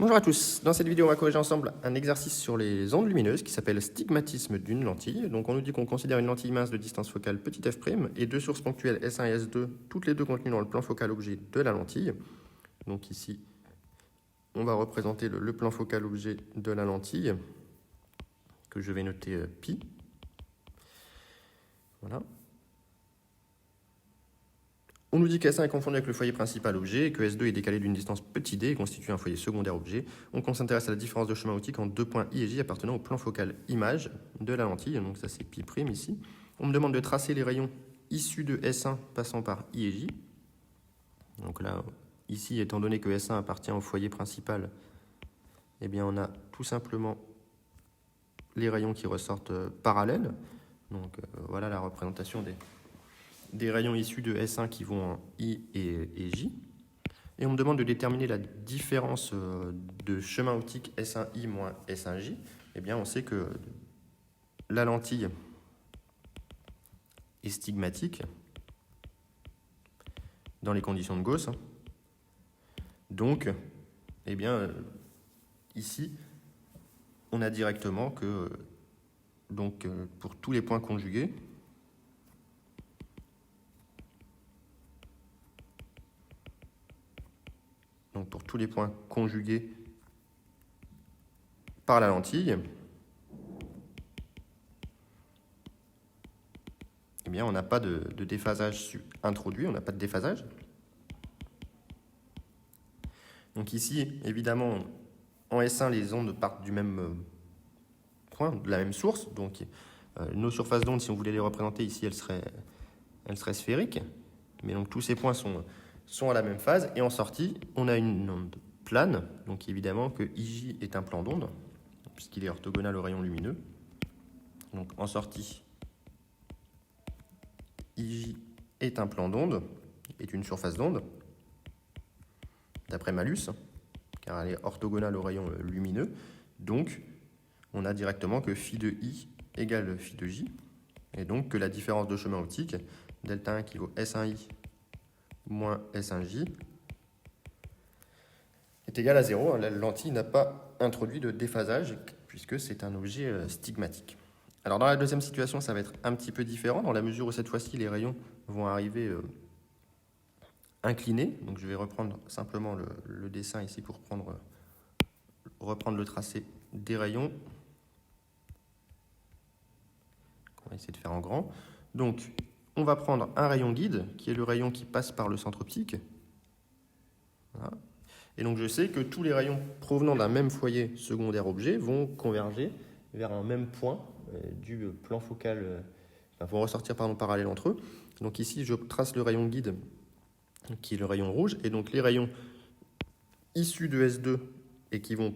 Bonjour à tous, dans cette vidéo on va corriger ensemble un exercice sur les ondes lumineuses qui s'appelle stigmatisme d'une lentille. Donc on nous dit qu'on considère une lentille mince de distance focale petit f' et deux sources ponctuelles S1 et S2, toutes les deux contenues dans le plan focal objet de la lentille. Donc ici on va représenter le plan focal objet de la lentille que je vais noter pi. Voilà. On nous dit que S1 est confondu avec le foyer principal objet et que S2 est décalé d'une distance petit d et constitue un foyer secondaire objet. On s'intéresse à la différence de chemin optique entre deux points I et J appartenant au plan focal image de la lentille. Donc ça c'est pi' ici. On me demande de tracer les rayons issus de S1 passant par I et J. Donc là, ici, étant donné que S1 appartient au foyer principal, eh bien on a tout simplement les rayons qui ressortent parallèles. Donc voilà la représentation des rayons issus de S1 qui vont en I et J. Et on me demande de déterminer la différence de chemin optique S1I moins S1J. Eh bien, on sait que la lentille est stigmatique dans les conditions de Gauss. Donc, eh bien, ici, on a directement que pour tous les points conjugués, pour tous les points conjugués par la lentille, eh bien, on n'a pas de déphasage introduit, on n'a pas de déphasage. Donc ici, évidemment, en S1, les ondes partent du même point, de la même source. Donc nos surfaces d'ondes, si on voulait les représenter ici, elles seraient sphériques. Mais donc tous ces points sont à la même phase. Et en sortie, on a une onde plane. Donc évidemment que IJ est un plan d'onde, puisqu'il est orthogonal au rayon lumineux. Donc en sortie, IJ est un plan d'onde, est une surface d'onde, d'après Malus, car elle est orthogonale au rayon lumineux. Donc on a directement que phi de I égale phi de J, et donc que la différence de chemin optique, delta 1 qui vaut S1I moins S1J, est égale à 0. La lentille n'a pas introduit de déphasage, puisque c'est un objet stigmatique. Alors dans la deuxième situation, ça va être un petit peu différent, dans la mesure où cette fois-ci, les rayons vont arriver inclinés. Donc je vais reprendre simplement le dessin ici pour reprendre le tracé des rayons. On va essayer de faire en grand. Donc, on va prendre un rayon guide, qui est le rayon qui passe par le centre optique. Voilà. Et donc, je sais que tous les rayons provenant d'un même foyer secondaire objet vont converger vers un même point du plan focal, vont ressortir parallèles entre eux. Donc ici, je trace le rayon guide, qui est le rayon rouge, et donc les rayons issus de S2 et qui vont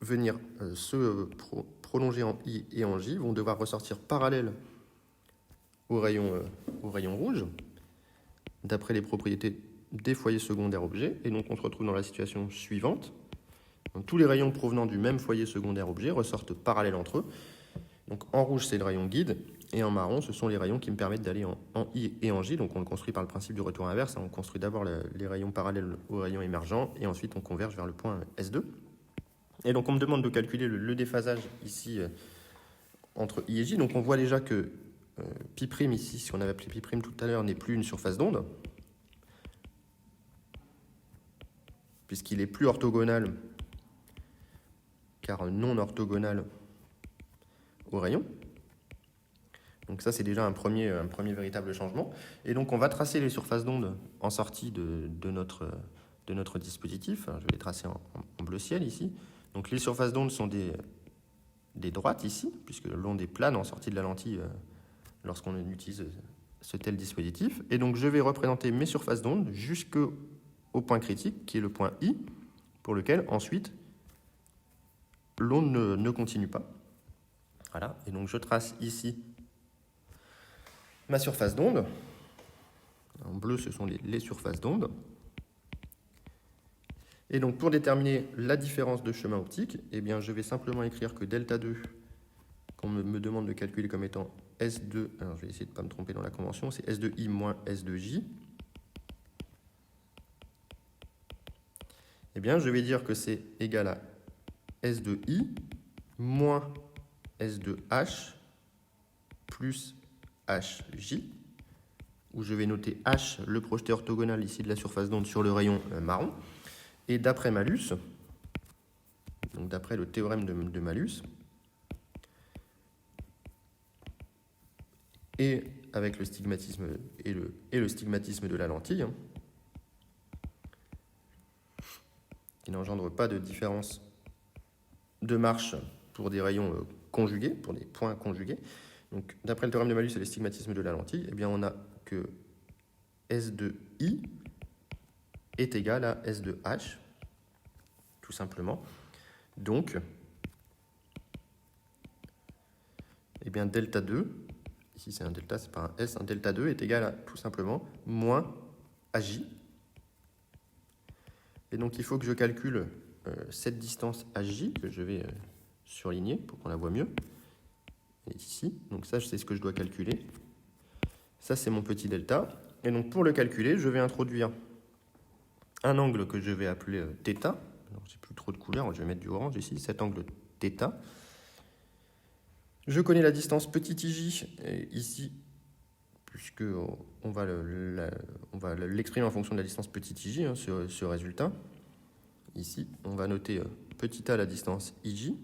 venir se prolonger en I et en J vont devoir ressortir parallèles au rayon rouge, d'après les propriétés des foyers secondaires objets. Et donc on se retrouve dans la situation suivante. Donc, tous les rayons provenant du même foyer secondaire objet ressortent parallèles entre eux. Donc en rouge, c'est le rayon guide, et en marron, ce sont les rayons qui me permettent d'aller en I et en J. Donc on le construit par le principe du retour inverse. On construit d'abord les rayons parallèles aux rayons émergents, et ensuite on converge vers le point S2. Et donc on me demande de calculer le déphasage ici entre I et J. Donc on voit déjà que pi' ici, si on avait appelé pi' tout à l'heure, n'est plus une surface d'onde, puisqu'il est plus orthogonal, car non orthogonal au rayon. Donc ça, c'est déjà un premier véritable changement. Et donc on va tracer les surfaces d'onde en sortie de notre dispositif. Je vais les tracer en bleu ciel ici. Donc les surfaces d'onde sont des droites ici, puisque l'onde est plane en sortie de la lentille lorsqu'on utilise ce tel dispositif. Et donc je vais représenter mes surfaces d'onde jusqu'au point critique, qui est le point I, pour lequel ensuite l'onde ne continue pas. Voilà, et donc je trace ici ma surface d'onde. En bleu, ce sont les surfaces d'onde. Et donc pour déterminer la différence de chemin optique, eh bien, je vais simplement écrire que delta 2, qu'on me demande de calculer comme étant S2, alors je vais essayer de ne pas me tromper dans la convention, c'est S2I moins S2J. Eh Eh bien, je vais dire que c'est égal à S de I moins S de H plus HJ, où je vais noter H, le projeté orthogonal ici de la surface d'onde sur le rayon marron. Et d'après Malus, donc d'après le théorème de Malus, et avec le stigmatisme et le stigmatisme de la lentille, qui n'engendre pas de différence de marche pour des rayons conjugués, pour des points conjugués. Donc, d'après le théorème de Malus et le stigmatisme de la lentille, eh bien, on a que S de I est égal à S de H, tout simplement. Donc, eh bien, delta 2, ici c'est un delta, c'est pas un S, un delta 2 est égal à tout simplement moins AJ. Et donc, il faut que je calcule cette distance AJ, que je vais surligner pour qu'on la voit mieux. Elle est ici, donc ça, c'est ce que je dois calculer. Ça, c'est mon petit delta. Et donc, pour le calculer, je vais introduire un angle que je vais appeler θ. Alors, j'ai plus trop de couleurs, je vais mettre du orange ici, cet angle θ. Je connais la distance petit ij ici, puisque on va l'exprimer en fonction de la distance petit ij, hein, ce résultat. Ici, on va noter petit a la distance ij.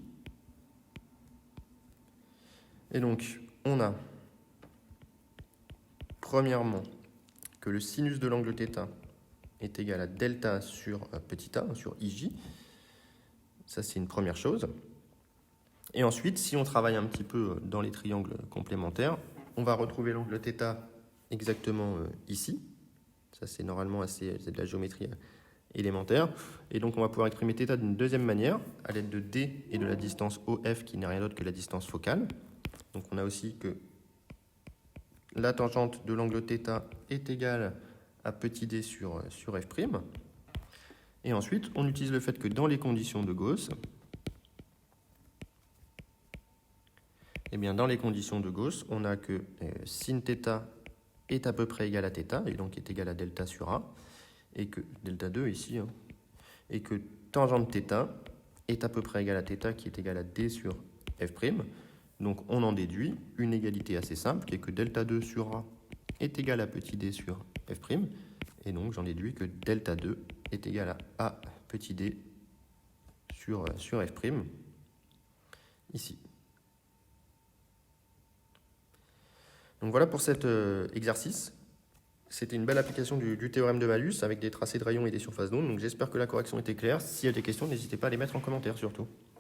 Et donc, on a premièrement que le sinus de l'angle θ est égal à delta sur petit a, sur ij. Ça, c'est une première chose. Et ensuite, si on travaille un petit peu dans les triangles complémentaires, on va retrouver l'angle θ exactement ici. Ça, c'est normalement c'est de la géométrie élémentaire. Et donc, on va pouvoir exprimer θ d'une deuxième manière, à l'aide de d et de la distance OF, qui n'est rien d'autre que la distance focale. Donc, on a aussi que la tangente de l'angle θ est égale à petit d sur f'. Et ensuite, on utilise le fait que dans les conditions de Gauss, eh bien, dans les conditions de Gauss, on a que sin θ est à peu près égal à θ, et donc est égal à delta sur A, et que delta 2 ici, hein, et que tangente θ est à peu près égal à θ, qui est égal à d sur f'. Donc on en déduit une égalité assez simple, qui est que delta 2 sur A est égal à petit d sur f', et donc j'en déduis que delta 2 est égal à A petit d sur f', ici. Donc voilà pour cet exercice. C'était une belle application du théorème de Malus avec des tracés de rayons et des surfaces d'onde. Donc j'espère que la correction était claire. Si il y a des questions, n'hésitez pas à les mettre en commentaire surtout.